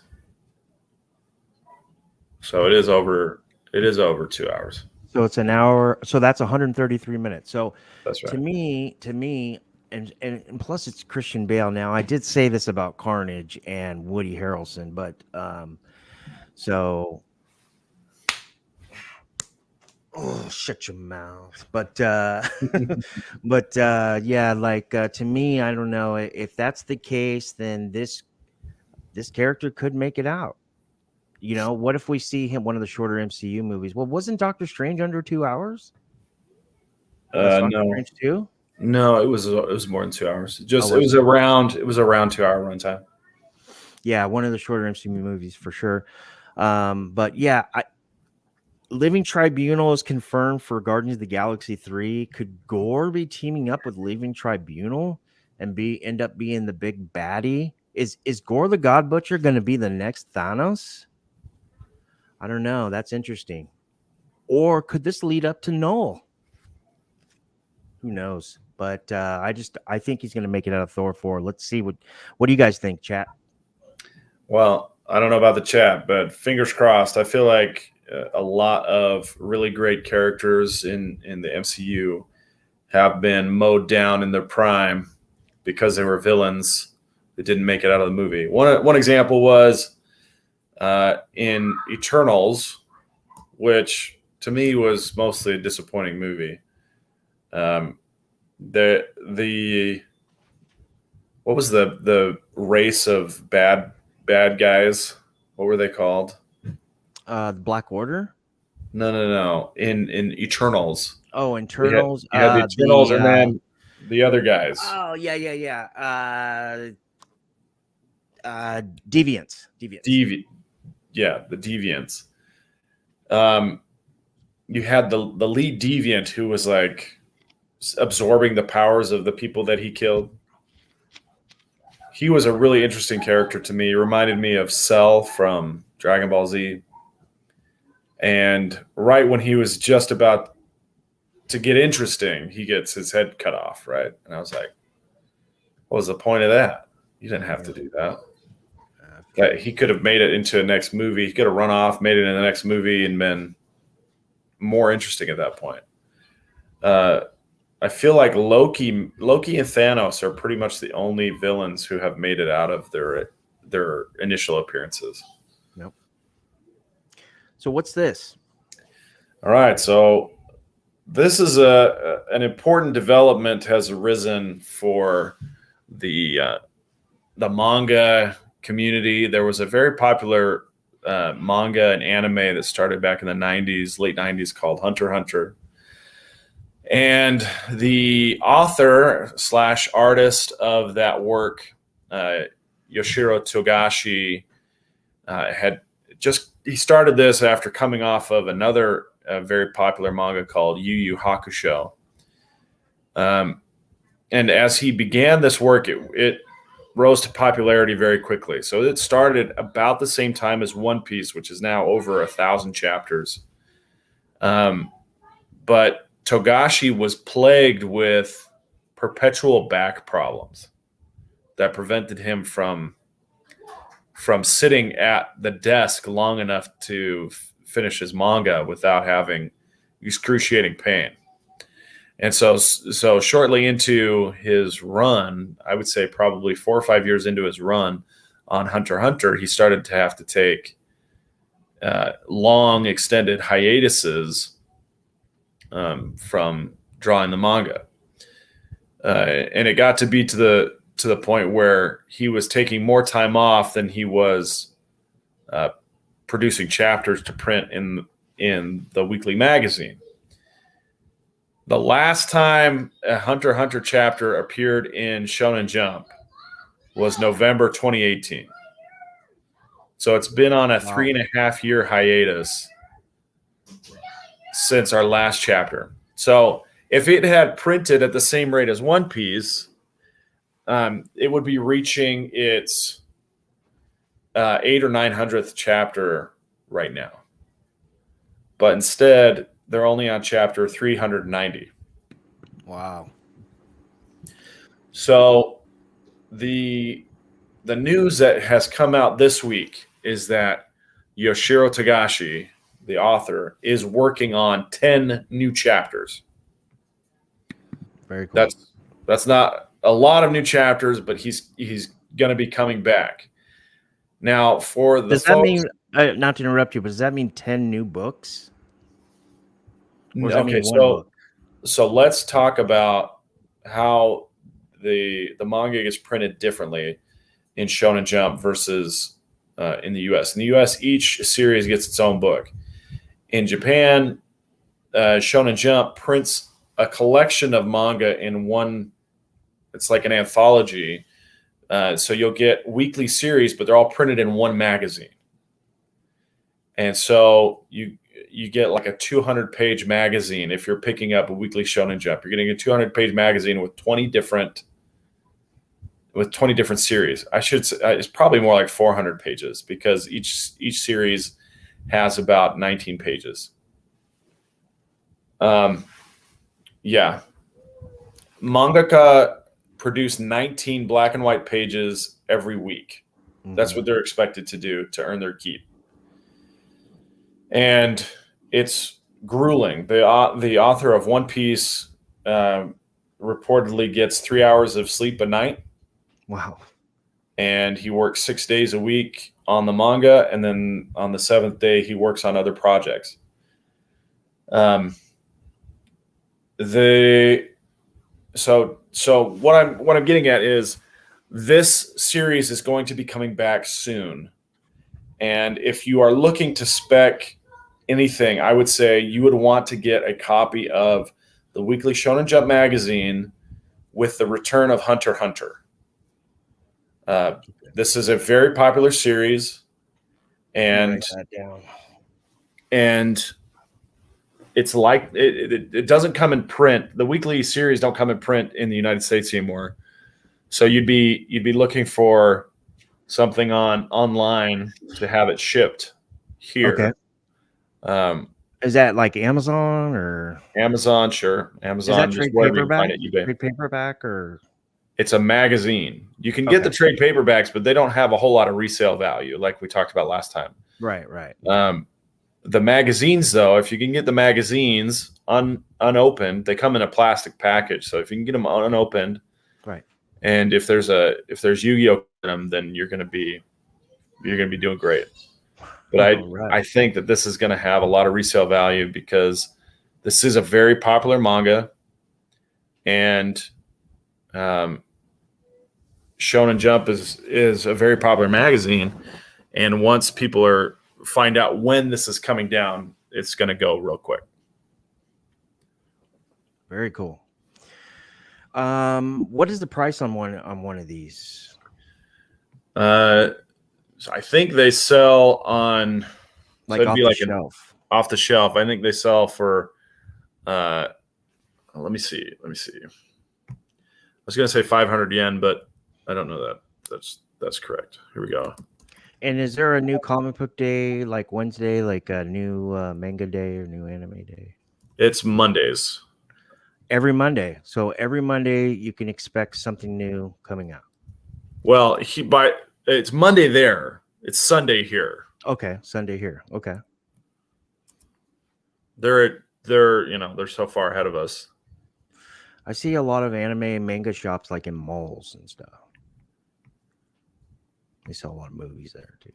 [SPEAKER 2] So it is over 2 hours.
[SPEAKER 1] So it's an hour. So that's 133 minutes. So
[SPEAKER 2] that's right.
[SPEAKER 1] To me, and plus it's Christian Bale. Now I did say this about Carnage and Woody Harrelson, but shut your mouth. But yeah, like to me, I don't know if that's the case. Then this character could make it out. What if we see him one of the shorter MCU movies? Well, wasn't Doctor Strange under 2 hours?
[SPEAKER 2] No.
[SPEAKER 1] Strange 2?
[SPEAKER 2] No, it was more than 2 hours. It was around 2 hour runtime.
[SPEAKER 1] Yeah, one of the shorter MCU movies for sure. But yeah, Living Tribunal is confirmed for Guardians of the Galaxy 3. Could Gore be teaming up with Living Tribunal and end up being the big baddie? Is Gore the God Butcher going to be the next Thanos? I don't know. That's interesting. Or could this lead up to Null? Who knows? But I think he's going to make it out of Thor 4. Let's see what do you guys think, chat?
[SPEAKER 2] Well, I don't know about the chat, but fingers crossed. I feel like a lot of really great characters in the MCU have been mowed down in their prime because they were villains that didn't make it out of the movie. One example was in Eternals, which to me was mostly a disappointing movie. The what was the race of bad guys? What were they called?
[SPEAKER 1] The Black Order?
[SPEAKER 2] No. In Eternals.
[SPEAKER 1] Oh, Eternals.
[SPEAKER 2] You had the Eternals and then the other guys.
[SPEAKER 1] Oh, yeah. Deviants.
[SPEAKER 2] Yeah, the Deviants. You had the lead Deviant who was like absorbing the powers of the people that he killed. He was a really interesting character to me. He reminded me of Cell from Dragon Ball Z. And right when he was just about to get interesting, he gets his head cut off, right? And I was like, what was the point of that? You didn't have to do that. He could have made it into a next movie. He could have run off, made it in the next movie, and been more interesting at that point. I feel like Loki and Thanos are pretty much the only villains who have made it out of their initial appearances.
[SPEAKER 1] Nope. So what's this?
[SPEAKER 2] All right, so this is an important development has arisen for the manga community. There was a very popular manga and anime that started back in the late 90s called Hunter x Hunter. And the author / artist of that work, Yoshiro Togashi, he started this after coming off of another very popular manga called Yu Yu Hakusho. And as he began this work, it rose to popularity very quickly. So it started about the same time as One Piece, which is now over 1,000 chapters. But Togashi was plagued with perpetual back problems that prevented him from sitting at the desk long enough to finish his manga without having excruciating pain. And so shortly into his run, I would say probably 4 or 5 years into his run on Hunter x Hunter, he started to have to take long extended hiatuses from drawing the manga. And it got to be to the point where he was taking more time off than he was producing chapters to print in the weekly magazine. The last time a Hunter x Hunter chapter appeared in Shonen Jump was November 2018. So it's been on a 3.5 year hiatus since our last chapter. So if it had printed at the same rate as One Piece, it would be reaching its 800th or 900th chapter right now. But instead, they're only on chapter 390.
[SPEAKER 1] Wow.
[SPEAKER 2] So the news that has come out this week is that Yoshiro Tagashi, the author, is working on 10 new chapters.
[SPEAKER 1] Very cool.
[SPEAKER 2] That's not a lot of new chapters, but he's going to be coming back. Now, for the
[SPEAKER 1] does that mean, not to interrupt you, but does that mean 10 new books?
[SPEAKER 2] Okay, so let's talk about how the manga gets printed differently in Shonen Jump versus in the U.S. In the U.S., each series gets its own book. In Japan, Shonen Jump prints a collection of manga in one. It's like an anthology. So you'll get weekly series, but they're all printed in one magazine. And so you get like a 200-page magazine if you're picking up a weekly Shonen Jump. You're getting a 200-page magazine with 20 different series. I should say it's probably more like 400 pages because each series has about 19 pages. Yeah. Mangaka produce 19 black and white pages every week. Mm-hmm. That's what they're expected to do to earn their keep. And it's grueling. The author of One Piece reportedly gets 3 hours of sleep a night.
[SPEAKER 1] Wow. And
[SPEAKER 2] he works 6 days a week on the manga, and then on the 7th day he works on other projects. So what I'm getting at is this series is going to be coming back soon. And if you are looking to spec anything, I would say you would want to get a copy of the weekly Shonen Jump magazine with the return of Hunter x Hunter. This is a very popular series, and it's like it doesn't come in print. The weekly series don't come in print in the United States anymore. So you'd be looking for something online to have it shipped here.
[SPEAKER 1] Okay. Is that like Amazon or
[SPEAKER 2] Amazon? Sure, Amazon.
[SPEAKER 1] Is that trade paperback? Trade paperback or
[SPEAKER 2] it's a magazine. You can get the trade paperbacks, but they don't have a whole lot of resale value, like we talked about last time.
[SPEAKER 1] Right.
[SPEAKER 2] The magazines, though, if you can get the magazines unopened, they come in a plastic package. So if you can get them unopened,
[SPEAKER 1] right,
[SPEAKER 2] and if there's Yu-Gi-Oh in them, then you're gonna be doing great. But I think that this is going to have a lot of resale value because this is a very popular manga, and Shonen Jump is a very popular magazine. And once people find out when this is coming down, it's going to go real quick.
[SPEAKER 1] Very cool. What is the price on one of these?
[SPEAKER 2] So I think they sell on
[SPEAKER 1] like off the shelf.
[SPEAKER 2] Off the shelf. I think they sell for let me see. I was going to say 500 yen, but I don't know that. That's correct. Here we go.
[SPEAKER 1] And is there a new comic book day like Wednesday, like a new manga day or new anime day?
[SPEAKER 2] It's Mondays.
[SPEAKER 1] Every Monday. So every Monday you can expect something new coming out.
[SPEAKER 2] Well, it's Monday there. It's Sunday here.
[SPEAKER 1] Okay, Sunday here. Okay.
[SPEAKER 2] They're so far ahead of us.
[SPEAKER 1] I see a lot of anime and manga shops like in malls and stuff. They sell a lot of movies there too.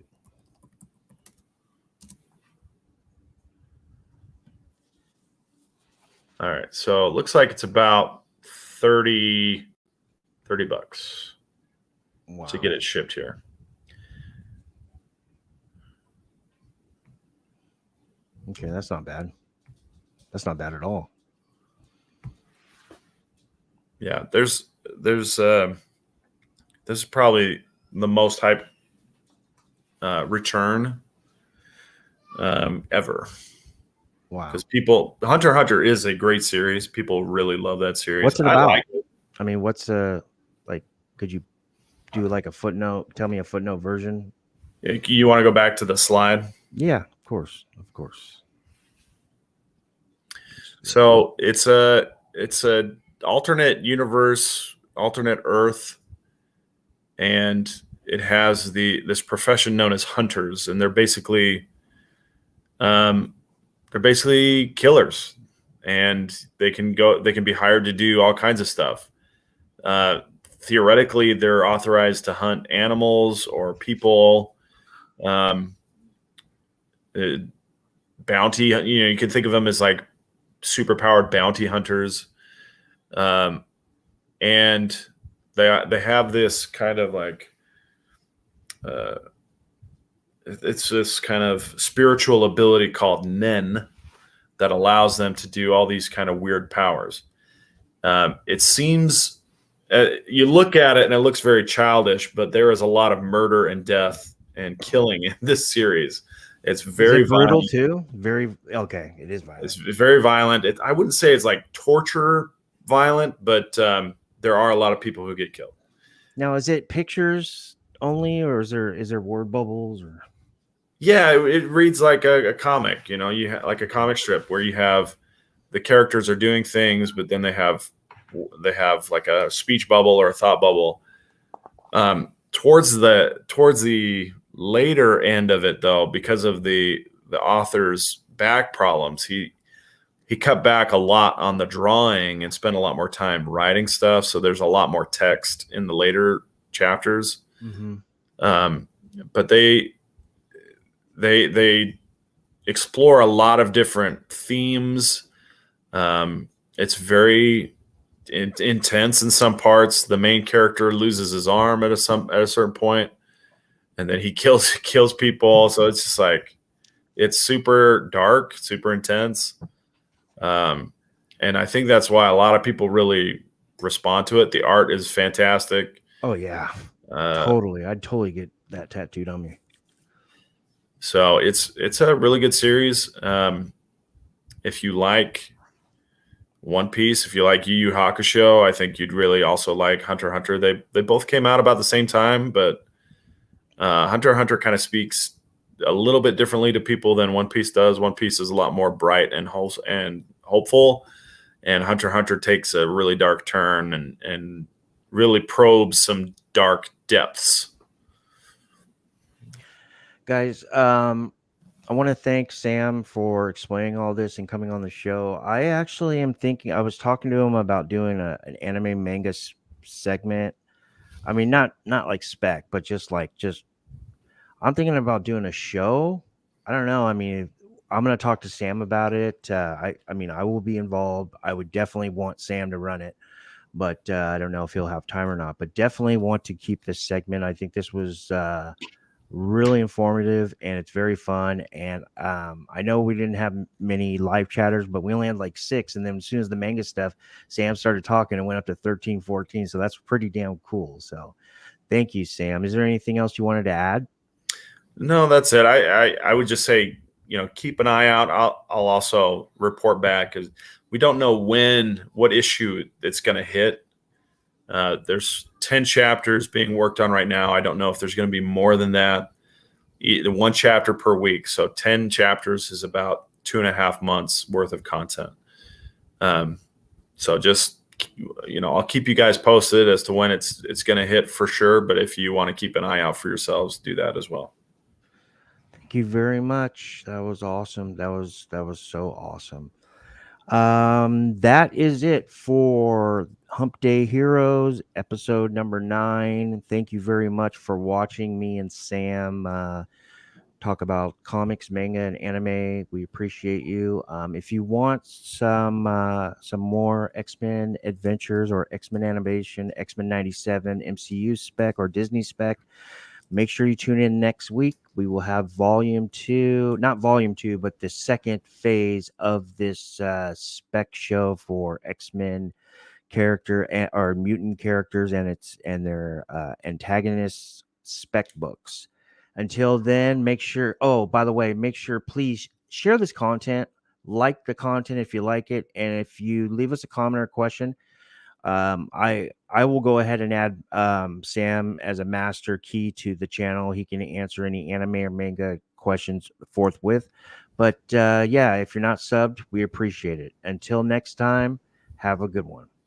[SPEAKER 2] All right, so it looks like it's about 30 bucks to get it shipped here.
[SPEAKER 1] Okay, that's not bad. That's not bad at all.
[SPEAKER 2] Yeah, there's this is probably the most hype return ever.
[SPEAKER 1] Wow.
[SPEAKER 2] Because people, Hunter x Hunter is a great series. People really love that series.
[SPEAKER 1] What's it about?
[SPEAKER 2] I like it.
[SPEAKER 1] I mean, what's like? Could you do like a footnote? Tell me a footnote version.
[SPEAKER 2] You want to go back to the slide?
[SPEAKER 1] Yeah, of course, of course.
[SPEAKER 2] So it's a alternate universe, alternate Earth, and it has this profession known as hunters, and they're basically killers, and they can be hired to do all kinds of stuff. Theoretically, they're authorized to hunt animals or people. Bounty, you can think of them as like superpowered bounty hunters, and they have this kind of like it's this kind of spiritual ability called Nen that allows them to do all these kind of weird powers. It seems you look at it and it looks very childish, but there is a lot of murder and death and killing in this series. It's very
[SPEAKER 1] brutal too. Very okay. It is violent.
[SPEAKER 2] It's very violent. I wouldn't say it's like torture violent, but there are a lot of people who get killed.
[SPEAKER 1] Now, is it pictures only, or is there word bubbles? Or
[SPEAKER 2] yeah, it reads like a comic. You know, you have like a comic strip where you have the characters are doing things, but then they have like a speech bubble or a thought bubble. Towards the later end of it, though, because of the author's back problems, he cut back a lot on the drawing and spent a lot more time writing stuff. So there's a lot more text in the later chapters.
[SPEAKER 1] Mm-hmm.
[SPEAKER 2] But they explore a lot of different themes. It's very intense in some parts. The main character loses his arm at a certain point, and then he kills people. So it's just like it's super dark, super intense. And I think that's why a lot of people really respond to it. The art is fantastic.
[SPEAKER 1] Oh yeah, totally. I'd totally get that tattooed on me.
[SPEAKER 2] So it's a really good series. If you like One Piece, if you like Yu Yu Hakusho, I think you'd really also like Hunter x Hunter. They both came out about the same time, but Hunter x Hunter kind of speaks a little bit differently to people than One Piece does. One Piece is a lot more bright and hopeful, and Hunter x Hunter takes a really dark turn and really probes some dark depths.
[SPEAKER 1] Guys, I want to thank Sam for explaining all this and coming on the show. I actually am thinking, I was talking to him about doing an anime manga segment. I mean, not like Spec, but just I'm thinking about doing a show. I don't know. I mean, I'm going to talk to Sam about it. I mean, I will be involved. I would definitely want Sam to run it, but I don't know if he'll have time or not, but definitely want to keep this segment. I think this was really informative and it's very fun. And I know we didn't have many live chatters, but we only had like 6. And then as soon as the manga stuff, Sam started talking and went up to 13, 14. So that's pretty damn cool. So thank you, Sam. Is there anything else you wanted to add?
[SPEAKER 2] No, that's it. I would just say, keep an eye out. I'll also report back because we don't know what issue it's going to hit. There's 10 chapters being worked on right now. I don't know if there's going to be more than that. 1 chapter per week. So 10 chapters is about 2.5 months worth of content. So just, I'll keep you guys posted as to when it's going to hit for sure. But if you want to keep an eye out for yourselves, do that as well.
[SPEAKER 1] Thank you very much. That was awesome. That was so awesome. That is it for Hump Day Heroes, episode number 9. Thank you very much for watching me and Sam talk about comics, manga, and anime. We appreciate you. If you want some more X-Men adventures or X-Men animation, X-Men 97, MCU spec, or Disney spec, make sure you tune in next week. We will have volume 2, not volume 2, but the second phase of this spec show for X-Men character or mutant characters and their antagonists spec books. Until then, make sure, oh, by the way, make sure please share this content, like the content if you like it, and if you leave us a comment or question, I will go ahead and add Sam as a master key to the channel. He can answer any anime or manga questions forthwith. But yeah, if you're not subbed, we appreciate it. Until next time, have a good one.